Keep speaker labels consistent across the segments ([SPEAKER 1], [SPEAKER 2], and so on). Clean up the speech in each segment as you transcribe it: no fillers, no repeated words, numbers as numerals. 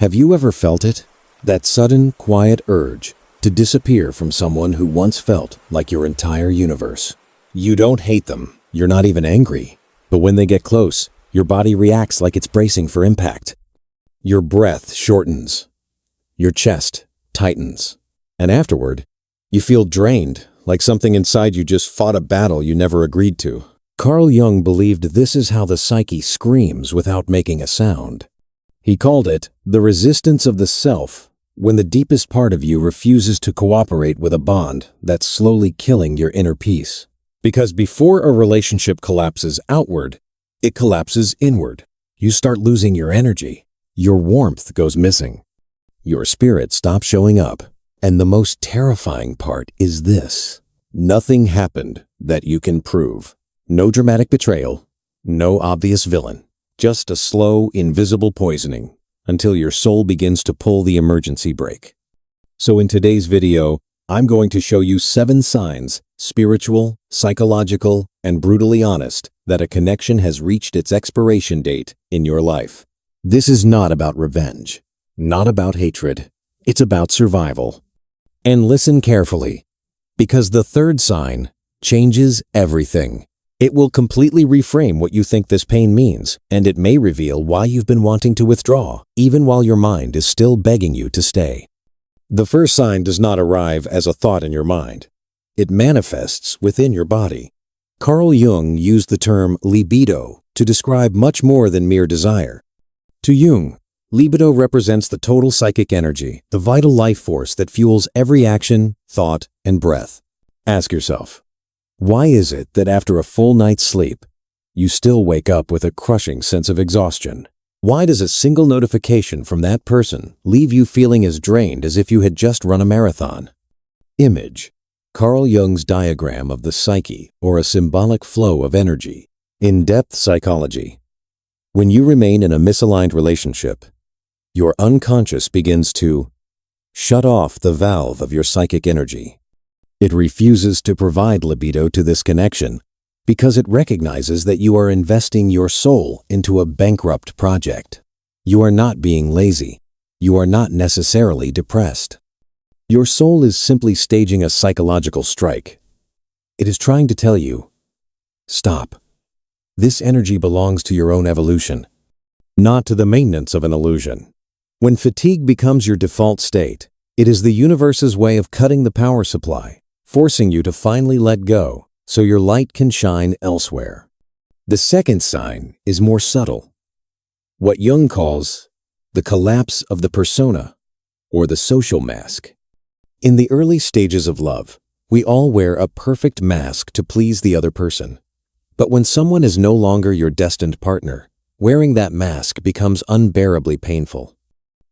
[SPEAKER 1] Have you ever felt it? That sudden, quiet urge to disappear from someone who once felt like your entire universe. You don't hate them, you're not even angry, but when they get close, your body reacts like it's bracing for impact. Your breath shortens, your chest tightens, and afterward, you feel drained, like something inside you just fought a battle you never agreed to. Carl Jung believed this is how the psyche screams without making a sound. He called it the resistance of the self, when the deepest part of you refuses to cooperate with a bond that's slowly killing your inner peace. Because before a relationship collapses outward, it collapses inward. You start losing your energy. Your warmth goes missing. Your spirit stops showing up. And the most terrifying part is this: nothing happened that you can prove. No dramatic betrayal, no obvious villain, just a slow, invisible poisoning until your soul begins to pull the emergency brake. So in today's video, I'm going to show you 7 signs, spiritual, psychological, and brutally honest, that a connection has reached its expiration date in your life. This is not about revenge, not about hatred. It's about survival. And listen carefully, because the third sign changes everything. It will completely reframe what you think this pain means, and it may reveal why you've been wanting to withdraw, even while your mind is still begging you to stay. The first sign does not arrive as a thought in your mind. It manifests within your body. Carl Jung used the term libido to describe much more than mere desire. To Jung, libido represents the total psychic energy, the vital life force that fuels every action, thought, and breath. Ask yourself, why is it that after a full night's sleep, you still wake up with a crushing sense of exhaustion? Why does a single notification from that person leave you feeling as drained as if you had just run a marathon? Image: Carl Jung's diagram of the psyche, or a symbolic flow of energy. In-depth psychology. When you remain in a misaligned relationship, your unconscious begins to shut off the valve of your psychic energy. It refuses to provide libido to this connection because it recognizes that you are investing your soul into a bankrupt project. You are not being lazy. You are not necessarily depressed. Your soul is simply staging a psychological strike. It is trying to tell you, stop. This energy belongs to your own evolution, not to the maintenance of an illusion. When fatigue becomes your default state, it is the universe's way of cutting the power supply, forcing you to finally let go so your light can shine elsewhere. The second sign is more subtle. What Jung calls the collapse of the persona, or the social mask. In the early stages of love, we all wear a perfect mask to please the other person. But when someone is no longer your destined partner, wearing that mask becomes unbearably painful.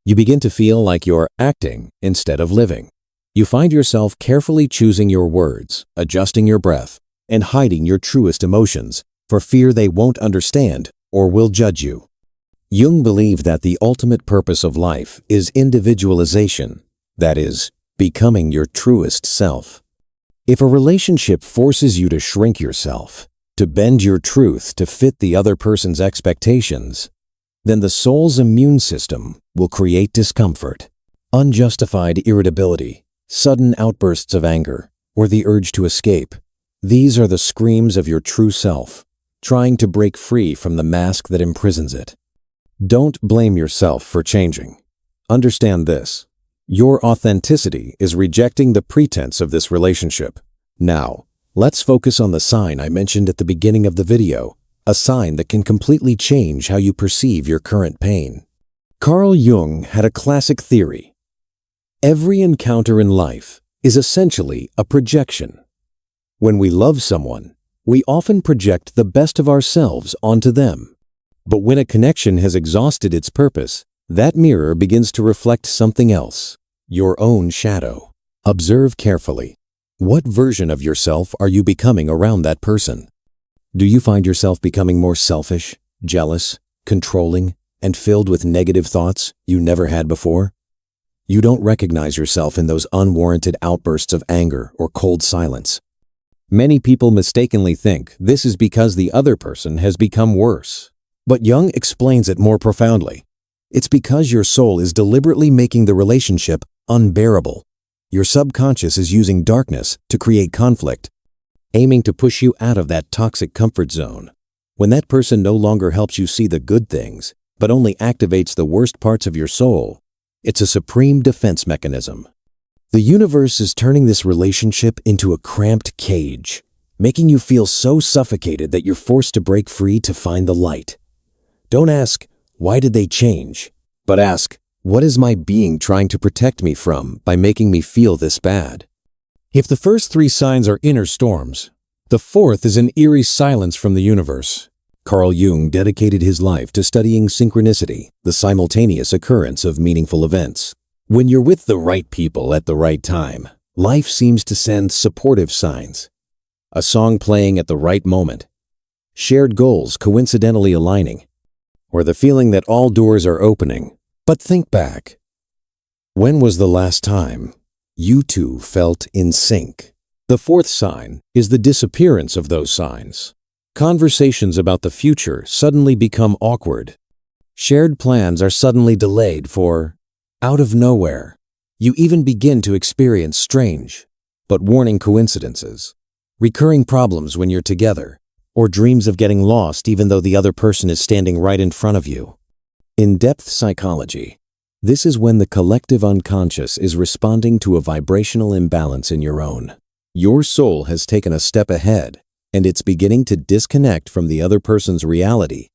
[SPEAKER 1] You begin to feel like you're acting instead of living. You find yourself carefully choosing your words, adjusting your breath, and hiding your truest emotions for fear they won't understand or will judge you. Jung believed that the ultimate purpose of life is individualization, that is, becoming your truest self. If a relationship forces you to shrink yourself, to bend your truth to fit the other person's expectations, then the soul's immune system will create discomfort, unjustified irritability, sudden outbursts of anger, or the urge to escape. These are the screams of your true self, trying to break free from the mask that imprisons it. Don't blame yourself for changing. Understand this: your authenticity is rejecting the pretense of this relationship. Now, let's focus on the sign I mentioned at the beginning of the video, a sign that can completely change how you perceive your current pain. Carl Jung had a classic theory. Every encounter in life is essentially a projection. When we love someone, we often project the best of ourselves onto them. But when a connection has exhausted its purpose, that mirror begins to reflect something else, your own shadow. Observe carefully. What version of yourself are you becoming around that person? Do you find yourself becoming more selfish, jealous, controlling, and filled with negative thoughts you never had before? You don't recognize yourself in those unwarranted outbursts of anger or cold silence. Many people mistakenly think this is because the other person has become worse. But Jung explains it more profoundly. It's because your soul is deliberately making the relationship unbearable. Your subconscious is using darkness to create conflict, aiming to push you out of that toxic comfort zone. When that person no longer helps you see the good things, but only activates the worst parts of your soul, it's a supreme defense mechanism. The universe is turning this relationship into a cramped cage, making you feel so suffocated that you're forced to break free to find the light. Don't ask, why did they change? But ask, what is my being trying to protect me from by making me feel this bad? If the first three signs are inner storms, the fourth is an eerie silence from the universe. Carl Jung dedicated his life to studying synchronicity, the simultaneous occurrence of meaningful events. When you're with the right people at the right time, life seems to send supportive signs. A song playing at the right moment, shared goals coincidentally aligning, or the feeling that all doors are opening. But think back. When was the last time you two felt in sync? The fourth sign is the disappearance of those signs. Conversations about the future suddenly become awkward. Shared plans are suddenly delayed for out of nowhere. You even begin to experience strange, but warning coincidences, recurring problems when you're together, or dreams of getting lost even though the other person is standing right in front of you. In depth psychology, this is when the collective unconscious is responding to a vibrational imbalance in your own. Your soul has taken a step ahead, and it's beginning to disconnect from the other person's reality.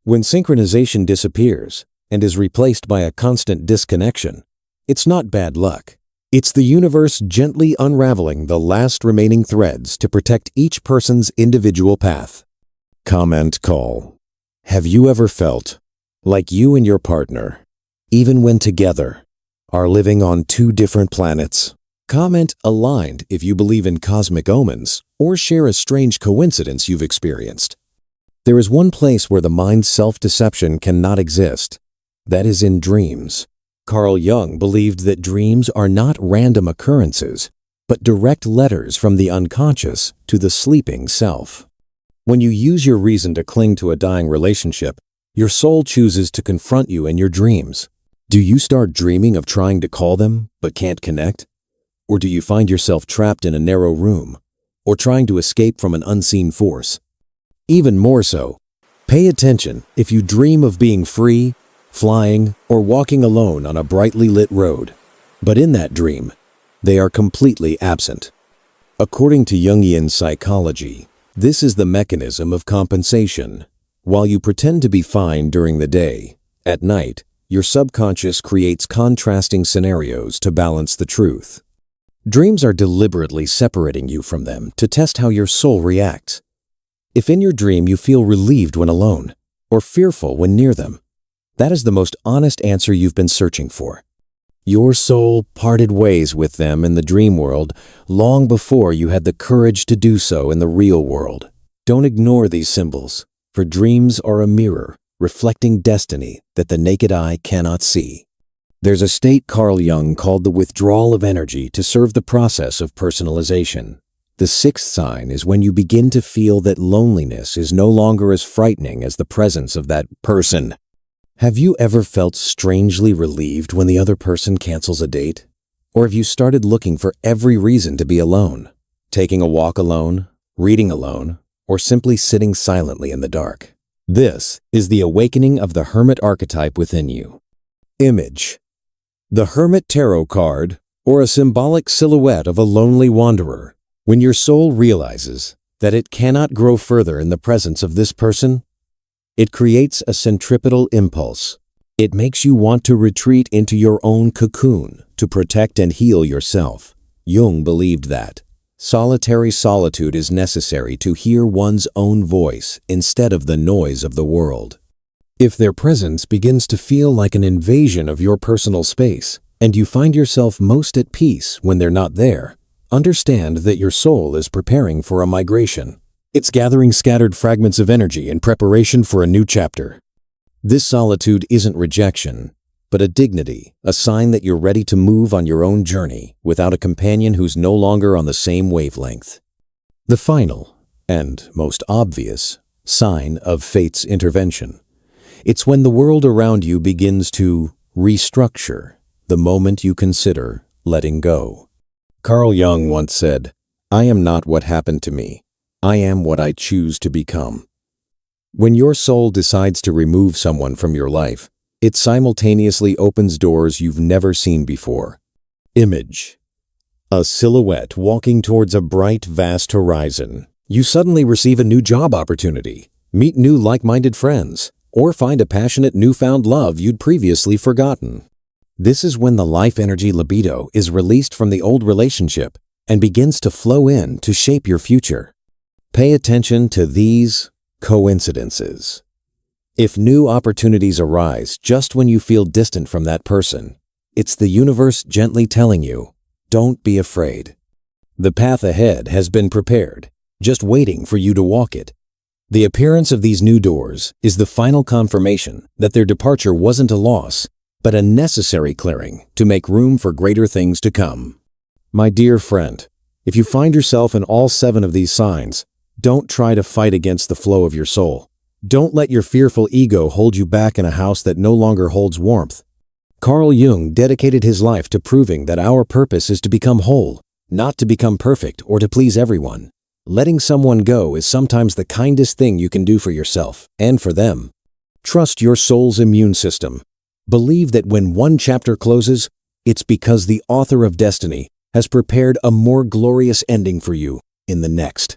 [SPEAKER 1] When synchronization disappears and is replaced by a constant disconnection, it's not bad luck. It's the universe gently unraveling the last remaining threads to protect each person's individual path. Comment call. Have you ever felt like you and your partner, even when together, are living on two different planets? Comment aligned if you believe in cosmic omens or share a strange coincidence you've experienced. There is one place where the mind's self-deception cannot exist. That is in dreams. Carl Jung believed that dreams are not random occurrences, but direct letters from the unconscious to the sleeping self. When you use your reason to cling to a dying relationship, your soul chooses to confront you in your dreams. Do you start dreaming of trying to call them but can't connect? Or do you find yourself trapped in a narrow room or trying to escape from an unseen force? Even more so, pay attention if you dream of being free, flying, or walking alone on a brightly lit road. But in that dream, they are completely absent. According to Jungian psychology, this is the mechanism of compensation. While you pretend to be fine during the day, at night, your subconscious creates contrasting scenarios to balance the truth. Dreams are deliberately separating you from them to test how your soul reacts. If in your dream you feel relieved when alone, or fearful when near them, that is the most honest answer you've been searching for. Your soul parted ways with them in the dream world long before you had the courage to do so in the real world. Don't ignore these symbols, for dreams are a mirror reflecting destiny that the naked eye cannot see. There's a state Carl Jung called the withdrawal of energy to serve the process of personalization. The sixth sign is when you begin to feel that loneliness is no longer as frightening as the presence of that person. Have you ever felt strangely relieved when the other person cancels a date? Or have you started looking for every reason to be alone? Taking a walk alone, reading alone, or simply sitting silently in the dark? This is the awakening of the Hermit archetype within you. Image. The Hermit tarot card, or a symbolic silhouette of a lonely wanderer. When your soul realizes that it cannot grow further in the presence of this person, it creates a centripetal impulse. It makes you want to retreat into your own cocoon to protect and heal yourself. Jung believed that solitary solitude is necessary to hear one's own voice instead of the noise of the world. If their presence begins to feel like an invasion of your personal space, and you find yourself most at peace when they're not there, understand that your soul is preparing for a migration. It's gathering scattered fragments of energy in preparation for a new chapter. This solitude isn't rejection, but a dignity, a sign that you're ready to move on your own journey without a companion who's no longer on the same wavelength. The final, and most obvious, sign of fate's intervention It's when the world around you begins to restructure the moment you consider letting go. Carl Jung once said, "I am not what happened to me. I am what I choose to become." When your soul decides to remove someone from your life, it simultaneously opens doors you've never seen before. Image: a silhouette walking towards a bright, vast horizon. You suddenly receive a new job opportunity, meet new like-minded friends, or find a passionate newfound love you'd previously forgotten. This is when the life energy libido is released from the old relationship and begins to flow in to shape your future. Pay attention to these coincidences. If new opportunities arise just when you feel distant from that person, it's the universe gently telling you, don't be afraid. The path ahead has been prepared, just waiting for you to walk it. The appearance of these new doors is the final confirmation that their departure wasn't a loss, but a necessary clearing to make room for greater things to come. My dear friend, if you find yourself in all 7 of these signs, don't try to fight against the flow of your soul. Don't let your fearful ego hold you back in a house that no longer holds warmth. Carl Jung dedicated his life to proving that our purpose is to become whole, not to become perfect or to please everyone. Letting someone go is sometimes the kindest thing you can do for yourself and for them. Trust your soul's immune system. Believe that when one chapter closes, it's because the author of destiny has prepared a more glorious ending for you in the next.